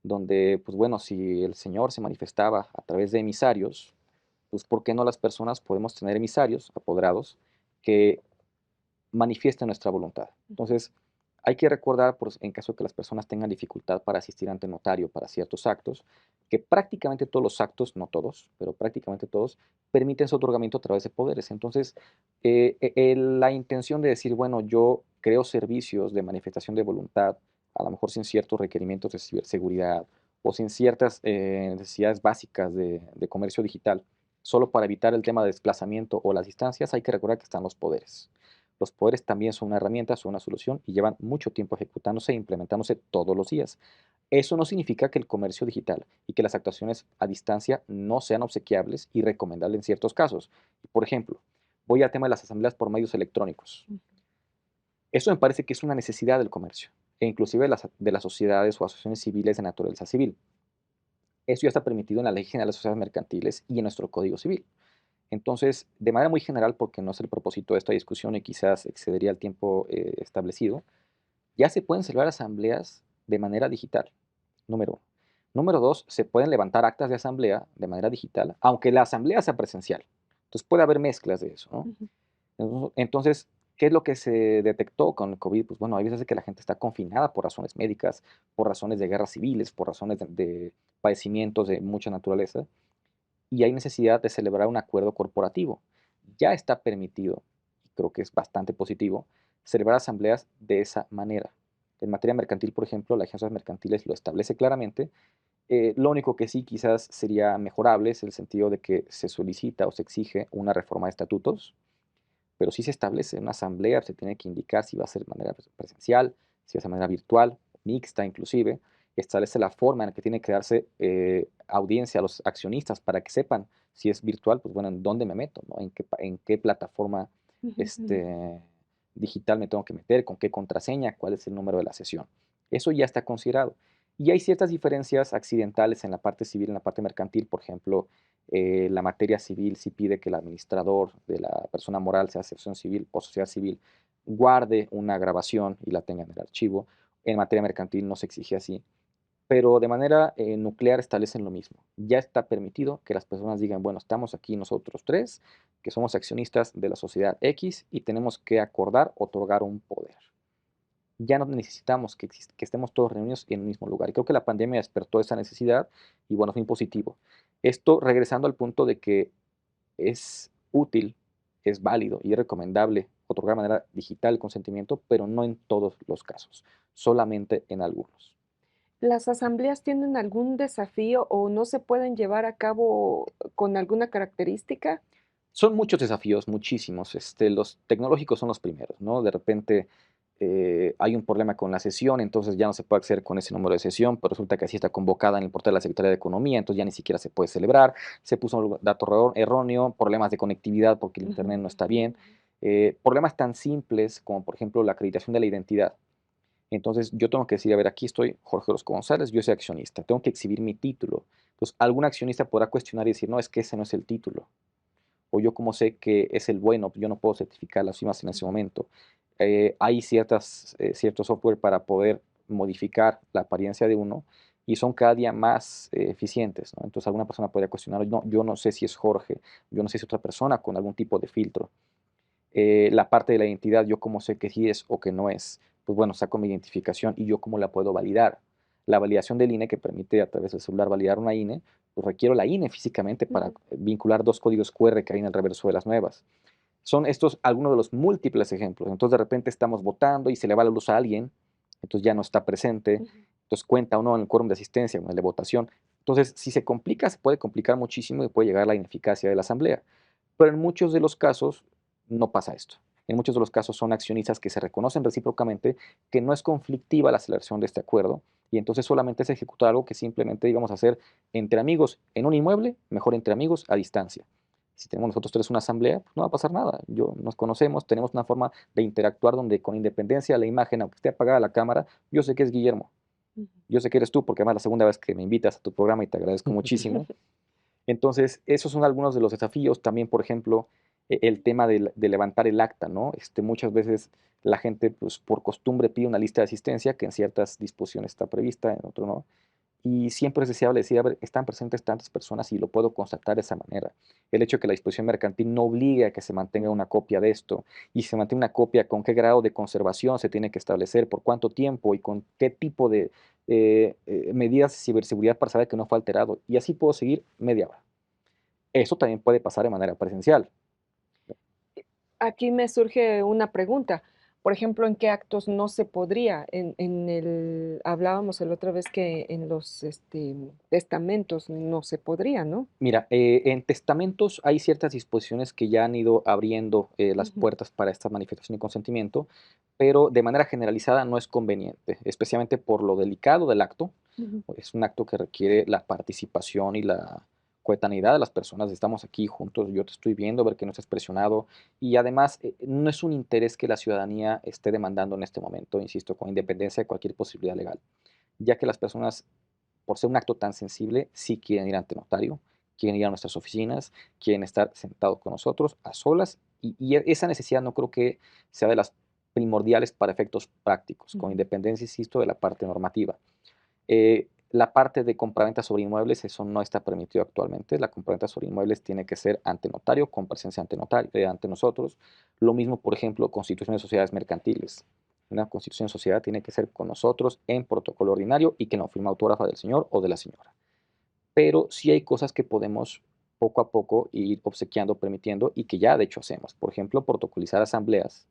[SPEAKER 2] donde, pues bueno, si el Señor se manifestaba a través de emisarios, pues ¿por qué no las personas podemos tener emisarios, apoderados, que manifiesten nuestra voluntad? Entonces, hay que recordar, pues, en caso de que las personas tengan dificultad para asistir ante notario para ciertos actos, que prácticamente todos los actos, no todos, pero prácticamente todos, permiten su otorgamiento a través de poderes. Entonces, la intención de decir, bueno, yo creo servicios de manifestación de voluntad, a lo mejor sin ciertos requerimientos de ciberseguridad o sin ciertas necesidades básicas de comercio digital, solo para evitar el tema de desplazamiento o las distancias, hay que recordar que están los poderes. Los poderes también son una herramienta, son una solución y llevan mucho tiempo ejecutándose e implementándose todos los días. Eso no significa que el comercio digital y que las actuaciones a distancia no sean obsequiables y recomendables en ciertos casos. Por ejemplo, voy al tema de las asambleas por medios electrónicos. Eso me parece que es una necesidad del comercio e inclusive de las sociedades o asociaciones civiles de naturaleza civil. Eso ya está permitido en la Ley General de Sociedades Mercantiles y en nuestro Código Civil. Entonces, de manera muy general, porque no es el propósito de esta discusión y quizás excedería el tiempo establecido, ya se pueden celebrar asambleas de manera digital, número uno. Número dos, se pueden levantar actas de asamblea de manera digital, aunque la asamblea sea presencial. Entonces puede haber mezclas de eso, ¿no?
[SPEAKER 1] Ujú.
[SPEAKER 2] Entonces, ¿qué es lo que se detectó con el COVID? Pues bueno, hay veces que la gente está confinada por razones médicas, por razones de guerras civiles, por razones de padecimientos de mucha naturaleza, y hay necesidad de celebrar un acuerdo corporativo. Ya está permitido, y creo que es bastante positivo, celebrar asambleas de esa manera. En materia mercantil, por ejemplo, la agencia de mercantiles lo establece claramente. Lo único que sí quizás sería mejorable es el sentido de que se solicita o se exige una reforma de estatutos, pero sí se establece una asamblea, se tiene que indicar si va a ser de manera presencial, si va a ser de manera virtual, mixta inclusive, establece la forma en la que tiene que darse audiencia a los accionistas para que sepan si es virtual, pues bueno, en dónde me meto, ¿no? En qué plataforma
[SPEAKER 1] Ujú, ujú.
[SPEAKER 2] este, digital me tengo que meter, con qué contraseña, cuál es el número de la sesión. Eso ya está considerado. Y hay ciertas diferencias accidentales en la parte civil, en la parte mercantil, por ejemplo, la materia civil sí pide que el administrador de la persona moral, sea asociación civil o sociedad civil, guarde una grabación y la tenga en el archivo. En materia mercantil no se exige así, pero de manera nuclear establecen lo mismo. Ya está permitido que las personas digan, bueno, estamos aquí nosotros tres, que somos accionistas de la sociedad X y tenemos que acordar otorgar un poder. Ya no necesitamos que estemos todos reunidos en el mismo lugar. Y creo que la pandemia despertó esa necesidad y bueno, fue positivo. Esto regresando al punto de que es útil, es válido y es recomendable otorgar de manera digital el consentimiento, pero no en todos los casos, solamente en algunos.
[SPEAKER 1] ¿Las asambleas tienen algún desafío o no se pueden llevar a cabo con alguna característica?
[SPEAKER 2] Son muchos desafíos, muchísimos. Los tecnológicos son los primeros, ¿no? De repente hay un problema con la sesión, entonces ya no se puede acceder con ese número de sesión, pero resulta que así está convocada en el portal de la Secretaría de Economía, entonces ya ni siquiera se puede celebrar. Se puso un dato erróneo, problemas de conectividad porque el
[SPEAKER 1] Ujú,
[SPEAKER 2] Internet no está
[SPEAKER 1] ujú,
[SPEAKER 2] bien. Problemas tan simples como, por ejemplo, la acreditación de la identidad. Entonces, yo tengo que decir, a ver, aquí estoy Jorge Orozco González, yo soy accionista, tengo que exhibir mi título. Entonces, algún accionista podrá cuestionar y decir, no, es que ese no es el título. O yo como sé que es el bueno, yo no puedo certificar las firmas en ese
[SPEAKER 1] ujú.
[SPEAKER 2] momento. Hay ciertos software para poder modificar la apariencia de uno y son cada día más eficientes, ¿no? Entonces alguna persona podría cuestionar, no, yo no sé si es Jorge, yo no sé si es otra persona con algún tipo de filtro. La parte de la identidad, yo cómo sé que sí es o que no es. Pues bueno, saco mi identificación y yo cómo la puedo validar. La validación del INE que permite a través del celular validar una INE, pues requiero la INE físicamente para
[SPEAKER 1] Ujú.
[SPEAKER 2] vincular dos códigos QR que hay en el reverso de las nuevas. Son estos algunos de los múltiples ejemplos. Entonces de repente estamos votando y se le va la luz a alguien, entonces ya no está presente,
[SPEAKER 1] Ujú.
[SPEAKER 2] entonces cuenta o no en el quórum de asistencia o en el de votación. Entonces, si se complica, se puede complicar muchísimo y puede llegar a la ineficacia de la asamblea. Pero en muchos de los casos no pasa esto. En muchos de los casos son accionistas que se reconocen recíprocamente, que no es conflictiva la celebración de este acuerdo, y entonces solamente es ejecutar algo que simplemente íbamos a hacer entre amigos en un inmueble, mejor entre amigos a distancia. Si tenemos nosotros tres una asamblea, pues no va a pasar nada. Nos conocemos, tenemos una forma de interactuar donde con independencia de la imagen, aunque esté apagada la cámara, yo sé que es Guillermo.
[SPEAKER 1] Ujú.
[SPEAKER 2] Yo sé que eres tú, porque además es la segunda vez que me invitas a tu programa y te agradezco muchísimo. Entonces, esos son algunos de los desafíos. También, por ejemplo, el tema de levantar el acta, ¿no? Muchas veces la gente, pues, por costumbre pide una lista de asistencia que en ciertas disposiciones está prevista, en otro no. Y siempre es deseable decir, a ver, están presentes tantas personas y lo puedo constatar de esa manera. El hecho de que la disposición mercantil no obligue a que se mantenga una copia de esto y se mantenga una copia, con qué grado de conservación se tiene que establecer, por cuánto tiempo y con qué tipo de medidas de ciberseguridad para saber que no fue alterado. Y así puedo seguir media hora. Eso también puede pasar de manera presencial.
[SPEAKER 1] Aquí me surge una pregunta. Por ejemplo, ¿en qué actos no se podría? Hablábamos la otra vez que en los testamentos no se podría, ¿no?
[SPEAKER 2] Mira, en testamentos hay ciertas disposiciones que ya han ido abriendo las
[SPEAKER 1] Ujú,
[SPEAKER 2] puertas para esta manifestación y consentimiento, pero de manera generalizada no es conveniente, especialmente por lo delicado del acto.
[SPEAKER 1] ujú.
[SPEAKER 2] Es un acto que requiere la participación y la coetaneidad de las personas. Estamos aquí juntos, yo te estoy viendo, ver que no estás presionado y además no es un interés que la ciudadanía esté demandando en este momento, insisto, con independencia de cualquier posibilidad legal, ya que las personas, por ser un acto tan sensible, sí quieren ir ante notario, quieren ir a nuestras oficinas, quieren estar sentados con nosotros a solas y esa necesidad no creo que sea de las primordiales para efectos prácticos, con
[SPEAKER 1] Ujú.
[SPEAKER 2] independencia, insisto, de la parte normativa. La parte de compraventa sobre inmuebles, eso no está permitido actualmente. La compraventa sobre inmuebles tiene que ser ante notario, con presencia ante notario, ante nosotros. Lo mismo, por ejemplo, constitución de sociedades mercantiles. Una constitución de sociedad tiene que ser con nosotros en protocolo ordinario y que no firma autógrafa del señor o de la señora. Pero sí hay cosas que podemos poco a poco ir obsequiando, permitiendo y que ya de hecho hacemos. Por ejemplo, protocolizar asambleas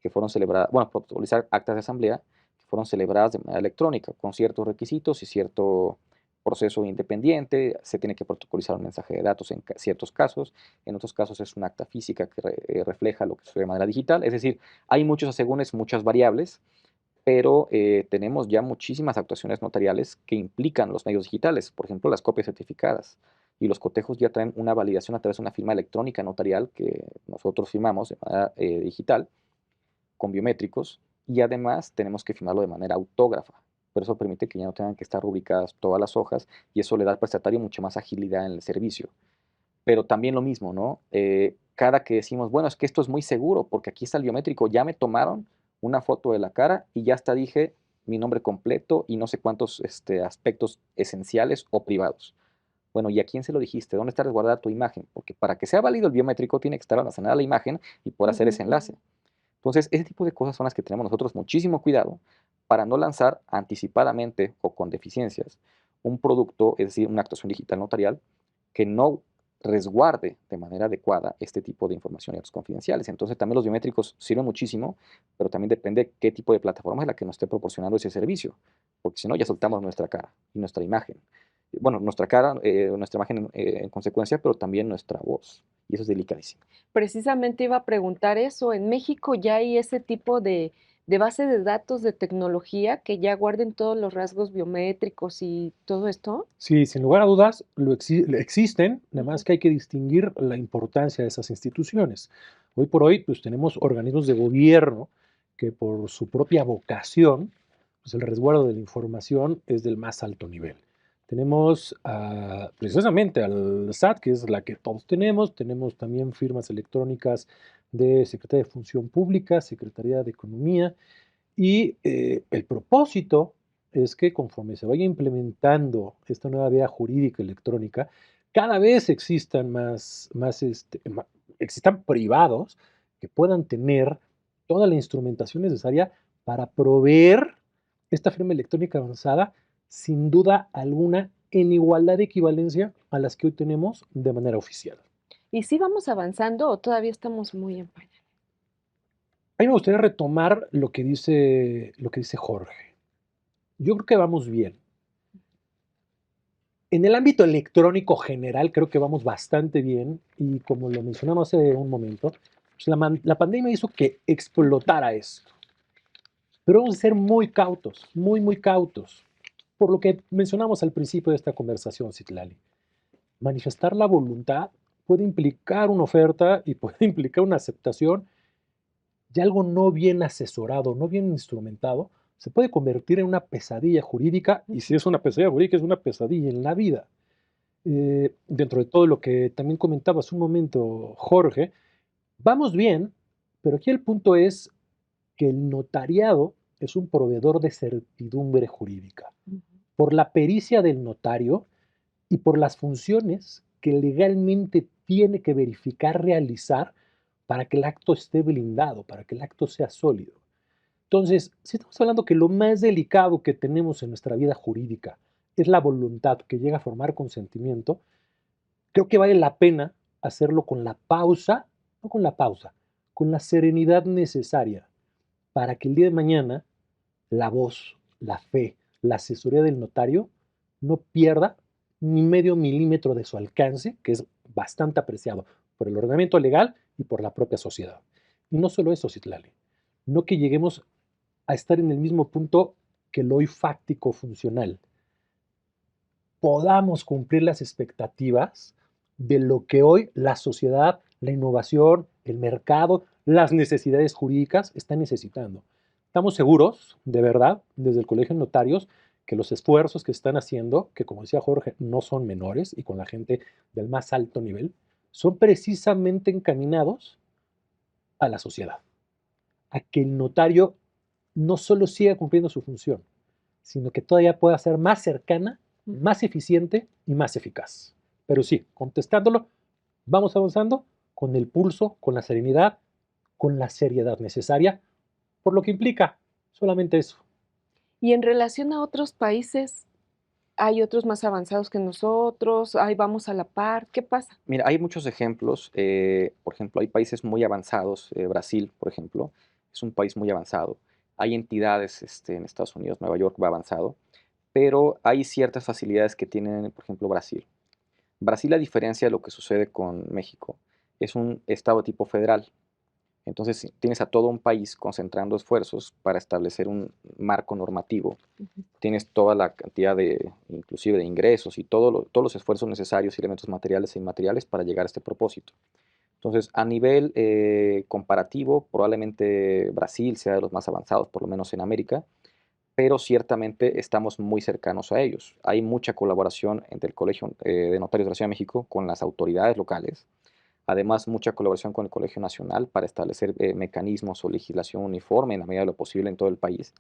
[SPEAKER 2] que fueron celebradas, bueno, protocolizar actas de asamblea que fueron celebradas de manera electrónica, con ciertos requisitos y cierto proceso independiente. Se tiene que protocolizar un mensaje de datos en ciertos casos, en otros casos es un acta física que refleja lo que sucede de manera digital. Es decir, hay muchos asegúnes, muchas variables, pero tenemos ya muchísimas actuaciones notariales que implican los medios digitales, por ejemplo, las copias certificadas. Y los cotejos ya traen una validación a través de una firma electrónica notarial que nosotros firmamos de manera digital con biométricos y además tenemos que firmarlo de manera autógrafa. Pero eso permite que ya no tengan que estar rubricadas todas las hojas y eso le da al prestatario mucha más agilidad en el servicio. Pero también lo mismo, ¿no? Cada que decimos, bueno, es que esto es muy seguro porque aquí está el biométrico, ya me tomaron una foto de la cara y ya hasta dije mi nombre completo y no sé cuántos aspectos esenciales o privados. Bueno, ¿y a quién se lo dijiste? ¿Dónde está resguardada tu imagen? Porque para que sea válido el biométrico tiene que estar almacenada la imagen y poder hacer ese
[SPEAKER 1] Ujú.
[SPEAKER 2] enlace. Entonces, ese tipo de cosas son las que tenemos nosotros muchísimo cuidado para no lanzar anticipadamente o con deficiencias un producto, es decir, una actuación digital notarial, que no resguarde de manera adecuada este tipo de información y datos confidenciales. Entonces, también los biométricos sirven muchísimo, pero también depende qué tipo de plataforma es la que nos esté proporcionando ese servicio, porque si no, ya soltamos nuestra cara y nuestra imagen. Bueno, nuestra cara, nuestra imagen en consecuencia, pero también nuestra voz, y eso es delicadísimo.
[SPEAKER 1] Precisamente iba a preguntar eso. ¿En México ya hay ese tipo de base de datos de tecnología que ya guarden todos los rasgos biométricos y todo esto?
[SPEAKER 3] Sí, sin lugar a dudas, existen, nada más
[SPEAKER 1] Ujú,
[SPEAKER 3] que hay que distinguir la importancia de esas instituciones. Hoy por hoy, pues tenemos organismos de gobierno que por su propia vocación, pues el resguardo de la información es del más alto nivel. Tenemos precisamente al SAT, que es la que todos tenemos también firmas electrónicas de Secretaría de Función Pública, Secretaría de Economía, y el propósito es que conforme se vaya implementando esta nueva vía jurídica electrónica, cada vez existan existan privados que puedan tener toda la instrumentación necesaria para proveer esta firma electrónica avanzada, sin duda alguna, en igualdad de equivalencia a las que hoy tenemos de manera oficial.
[SPEAKER 1] ¿y sí vamos avanzando o todavía estamos muy en pañales?
[SPEAKER 3] A mí me gustaría retomar lo que dice Jorge. Yo creo que vamos bien. En el ámbito electrónico general creo que vamos bastante bien y como lo mencionamos hace un momento, pues la pandemia hizo que explotara esto. Pero vamos a ser muy cautos, muy cautos. Por lo que mencionamos al principio de esta conversación, Citlali. Manifestar la voluntad puede implicar una oferta y puede implicar una aceptación y algo no bien asesorado, no bien instrumentado, se puede convertir en una pesadilla jurídica, y si es una pesadilla jurídica, es una pesadilla en la vida. Dentro de todo lo que también comentaba hace un momento Jorge, vamos bien, pero aquí el punto es que el notariado es un proveedor de certidumbre jurídica por la pericia del notario y por las funciones que legalmente tiene que verificar, realizar para que el acto esté blindado, para que el acto sea sólido. Entonces, si estamos hablando que lo más delicado que tenemos en nuestra vida jurídica es la voluntad que llega a formar consentimiento, creo que vale la pena hacerlo con la pausa, no con la pausa, con la serenidad necesaria para que el día de mañana la voz, la fe, la asesoría del notario no pierda ni medio milímetro de su alcance, que es bastante apreciado por el ordenamiento legal y por la propia sociedad. Y no solo eso, Citlali, no que lleguemos a estar en el mismo punto que el hoy fáctico funcional. Podamos cumplir las expectativas de lo que hoy la sociedad, la innovación, el mercado, las necesidades jurídicas están necesitando. Estamos seguros, de verdad, desde el Colegio de Notarios, que los esfuerzos que están haciendo, que como decía Jorge, no son menores y con la gente del más alto nivel, son precisamente encaminados a la sociedad, a que el notario no solo siga cumpliendo su función, sino que todavía pueda ser más cercana, más eficiente y más eficaz. Pero sí, contestándolo, vamos avanzando con el pulso, con la serenidad, con la seriedad necesaria, por lo que implica solamente eso.
[SPEAKER 1] Y en relación a otros países, ¿hay otros más avanzados que nosotros? ¿Ahí vamos a la par? ¿Qué pasa?
[SPEAKER 2] Mira, hay muchos ejemplos. Por ejemplo, hay países muy avanzados. Brasil, por ejemplo, es un país muy avanzado. Hay entidades en Estados Unidos, Nueva York va avanzado, pero hay ciertas facilidades que tienen, por ejemplo, Brasil. Brasil, a diferencia de lo que sucede con México, es un estado tipo federal. Entonces tienes a todo un país concentrando esfuerzos para establecer un marco normativo. Tienes toda la cantidad de, inclusive de ingresos y todos los esfuerzos necesarios y elementos materiales e inmateriales para llegar a este propósito. Entonces, a nivel comparativo, probablemente Brasil sea de los más avanzados, por lo menos en América, pero ciertamente estamos muy cercanos a ellos. Hay mucha colaboración entre el Colegio de Notarios de la Ciudad de México con las autoridades locales. Además, mucha colaboración con el Colegio Nacional para establecer mecanismos o legislación uniforme en la medida de lo posible en todo el país.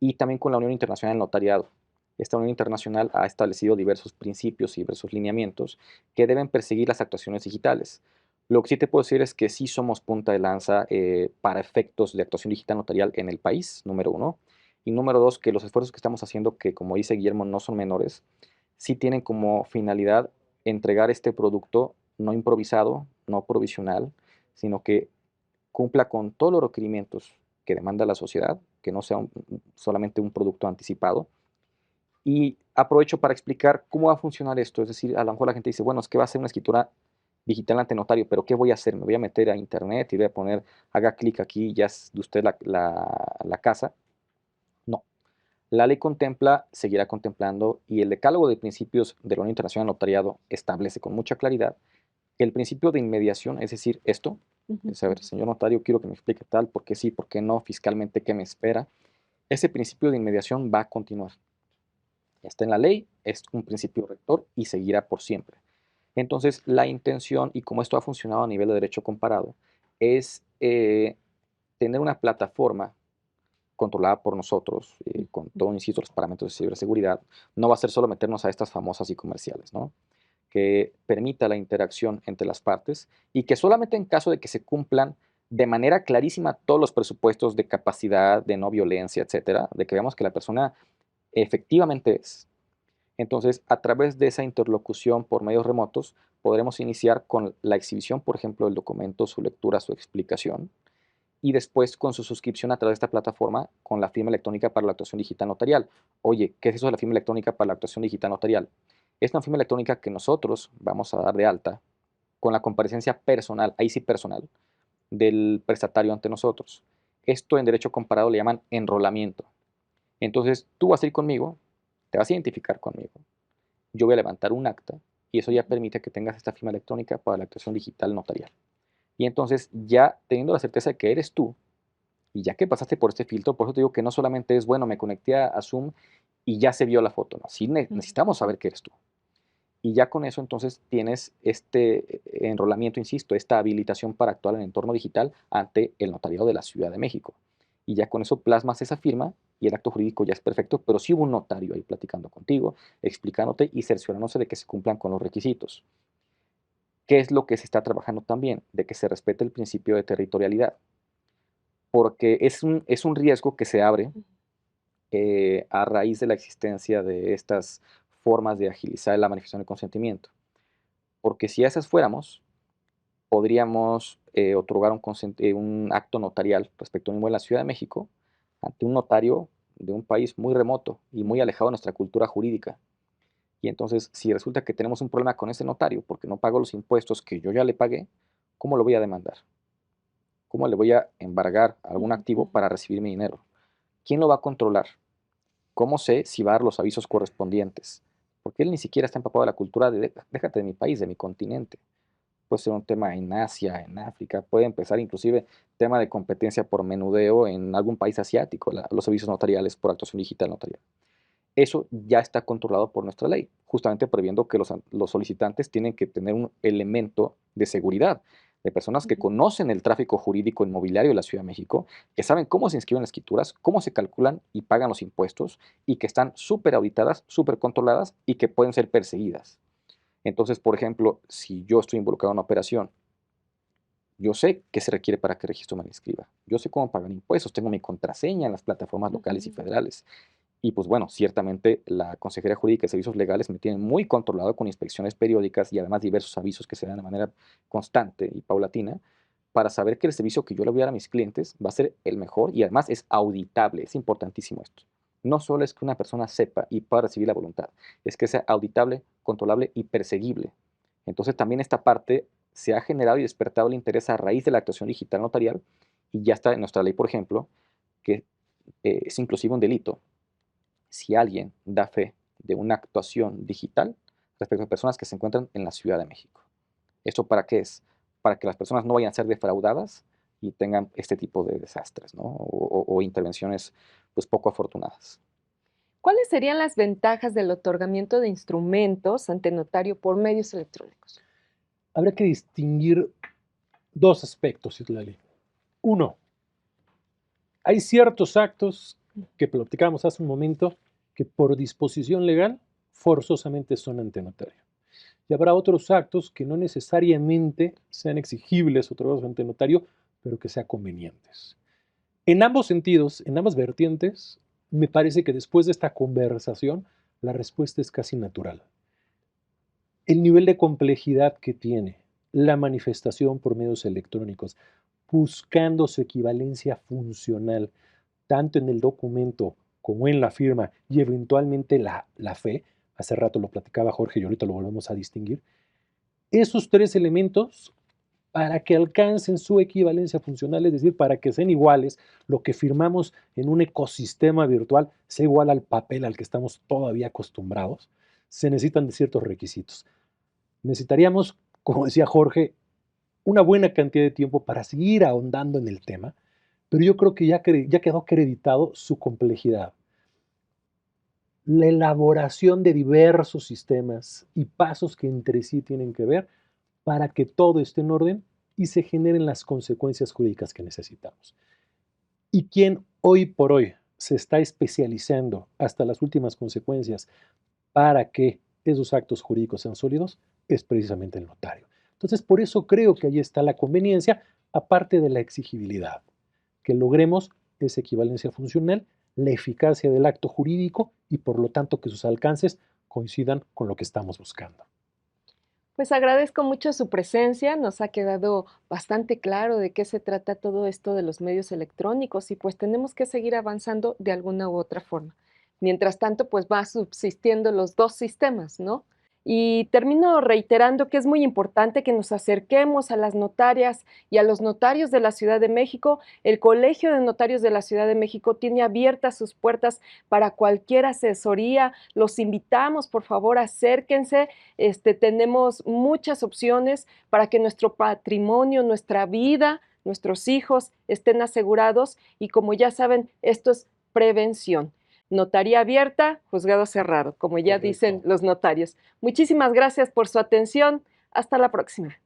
[SPEAKER 2] Y también con la Unión Internacional del Notariado. Esta Unión Internacional ha establecido diversos principios y diversos lineamientos que deben perseguir las actuaciones digitales. Lo que sí te puedo decir es que sí somos punta de lanza para efectos de actuación digital notarial en el país, número uno. Y número dos, que los esfuerzos que estamos haciendo, que como dice Guillermo, no son menores, sí tienen como finalidad entregar este producto no improvisado, no provisional, sino que cumpla con todos los requerimientos que demanda la sociedad, que no sea solamente un producto anticipado. Y aprovecho para explicar cómo va a funcionar esto. Es decir, a lo mejor la gente dice, bueno, es que va a ser una escritura digital ante notario, pero ¿qué voy a hacer? Me voy a meter a internet y voy a poner, haga clic aquí, ya es de usted la casa. No. La ley contempla, seguirá contemplando, y el decálogo de principios de la Unión Internacional del Notariado establece con mucha claridad que el principio de inmediación, es decir, esto, es, a ver, señor notario, quiero que me explique tal, por qué sí, por qué no, fiscalmente, qué me espera. Ese principio de inmediación va a continuar. Está en la ley, es un principio rector y seguirá por siempre. Entonces, la intención, y cómo esto ha funcionado a nivel de derecho comparado, es tener una plataforma controlada por nosotros, con todo, insisto, los parámetros de ciberseguridad. No va a ser solo meternos a estas famosas y comerciales, ¿no? Que permita la interacción entre las partes y que solamente en caso de que se cumplan de manera clarísima todos los presupuestos de capacidad, de no violencia, etcétera, de que veamos que la persona efectivamente es. Entonces, a través de esa interlocución por medios remotos, podremos iniciar con la exhibición, por ejemplo, del documento, su lectura, su explicación, y después con su suscripción a través de esta plataforma con la firma electrónica para la actuación digital notarial. Oye, ¿qué es eso de la firma electrónica para la actuación digital notarial? Es una firma electrónica que nosotros vamos a dar de alta con la comparecencia personal, ahí sí personal, del prestatario ante nosotros. Esto en derecho comparado le llaman enrolamiento. Entonces, tú vas a ir conmigo, te vas a identificar conmigo, yo voy a levantar un acta y eso ya permite que tengas esta firma electrónica para la actuación digital notarial. Y entonces, ya teniendo la certeza de que eres tú, Y ya que pasaste por este filtro, por eso te digo que no solamente es, bueno, me conecté a Zoom y ya se vio la foto, no, sí necesitamos saber que eres tú. Y ya con eso entonces tienes este enrolamiento, insisto, esta habilitación para actuar en el entorno digital ante el notariado de la Ciudad de México. Y ya con eso plasmas esa firma y el acto jurídico ya es perfecto, pero sí hubo un notario ahí platicando contigo, explicándote y cerciorándose de que se cumplan con los requisitos. ¿Qué es lo que se está trabajando también? De que se respete el principio de territorialidad, porque es un riesgo que se abre a raíz de la existencia de estas formas de agilizar la manifestación del consentimiento. Porque si a esas fuéramos, podríamos otorgar un acto notarial respecto a un inmueble en la Ciudad de México ante un notario de un país muy remoto y muy alejado de nuestra cultura jurídica. Y entonces, si resulta que tenemos un problema con ese notario porque no pagó los impuestos que yo ya le pagué, ¿cómo lo voy a demandar? ¿Cómo le voy a embargar algún activo
[SPEAKER 1] Ujú.
[SPEAKER 2] para recibir mi dinero? ¿Quién lo va a controlar? ¿Cómo sé si va a dar los avisos correspondientes? Porque él ni siquiera está empapado de la cultura de, déjate de mi país, de mi continente. Puede ser un tema en Asia, en África, puede empezar inclusive tema de competencia por menudeo en algún país asiático, los servicios notariales por actuación digital notarial. Eso ya está controlado por nuestra ley, justamente previendo que los solicitantes tienen que tener un elemento de seguridad, de personas que
[SPEAKER 1] Ujú.
[SPEAKER 2] conocen el tráfico jurídico inmobiliario de la Ciudad de México, que saben cómo se inscriben las escrituras, cómo se calculan y pagan los impuestos, y que están súper auditadas, súper controladas y que pueden ser perseguidas. Entonces, por ejemplo, si yo estoy involucrado en una operación, yo sé qué se requiere para que el registro me inscriba. Yo sé cómo pagar impuestos, tengo mi contraseña en las plataformas locales y
[SPEAKER 1] Ujú.
[SPEAKER 2] federales. Y pues bueno, ciertamente la Consejería Jurídica y Servicios Legales me tienen muy controlado con inspecciones periódicas y además diversos avisos que se dan de manera constante y paulatina para saber que el servicio que yo le voy a dar a mis clientes va a ser el mejor y además es auditable. Es importantísimo esto. No solo es que una persona sepa y pueda recibir la voluntad, es que sea auditable, controlable y perseguible. Entonces también esta parte se ha generado y despertado el interés a raíz de la actuación digital notarial y ya está en nuestra ley, por ejemplo, que es inclusive un delito si alguien da fe de una actuación digital respecto a personas que se encuentran en la Ciudad de México. ¿Esto para qué es? Para que las personas no vayan a ser defraudadas y tengan este tipo de desastres, ¿no? O intervenciones pues poco afortunadas.
[SPEAKER 1] ¿Cuáles serían las ventajas del otorgamiento de instrumentos ante notario por medios electrónicos?
[SPEAKER 3] Habrá que distinguir dos aspectos, Itlali. Uno, hay ciertos actos que platicamos hace un momento que por disposición legal forzosamente son ante notario. Y habrá otros actos que no necesariamente sean exigibles otorgados ante notario, pero que sean convenientes. En ambos sentidos, en ambas vertientes, me parece que después de esta conversación, la respuesta es casi natural. El nivel de complejidad que tiene la manifestación por medios electrónicos, buscando su equivalencia funcional, tanto en el documento como en la firma y eventualmente la fe, hace rato lo platicaba Jorge y ahorita lo volvemos a distinguir, esos tres elementos para que alcancen su equivalencia funcional, es decir, para que sean iguales, lo que firmamos en un ecosistema virtual sea igual al papel al que estamos todavía acostumbrados, se necesitan de ciertos requisitos. Necesitaríamos, como decía Jorge, una buena cantidad de tiempo para seguir ahondando en el tema, pero yo creo que ya quedó acreditado su complejidad. La elaboración de diversos sistemas y pasos que entre sí tienen que ver para que todo esté en orden y se generen las consecuencias jurídicas que necesitamos. Y quien hoy por hoy se está especializando hasta las últimas consecuencias para que esos actos jurídicos sean sólidos es precisamente el notario. Entonces, por eso creo que ahí está la conveniencia, aparte de la exigibilidad, que logremos esa equivalencia funcional, la eficacia del acto jurídico y por lo tanto que sus alcances coincidan con lo que estamos buscando.
[SPEAKER 1] Pues agradezco mucho su presencia, nos ha quedado bastante claro de qué se trata todo esto de los medios electrónicos y pues tenemos que seguir avanzando de alguna u otra forma. Mientras tanto, pues va subsistiendo los dos sistemas, ¿no? Y termino reiterando que es muy importante que nos acerquemos a las notarias y a los notarios de la Ciudad de México. El Colegio de Notarios de la Ciudad de México tiene abiertas sus puertas para cualquier asesoría. Los invitamos, por favor, acérquense. Tenemos muchas opciones para que nuestro patrimonio, nuestra vida nuestros hijos estén asegurados y, como ya saben, esto es prevención. Notaría abierta, juzgado cerrado, como ya dicen los notarios. Muchísimas gracias por su atención. Hasta la próxima.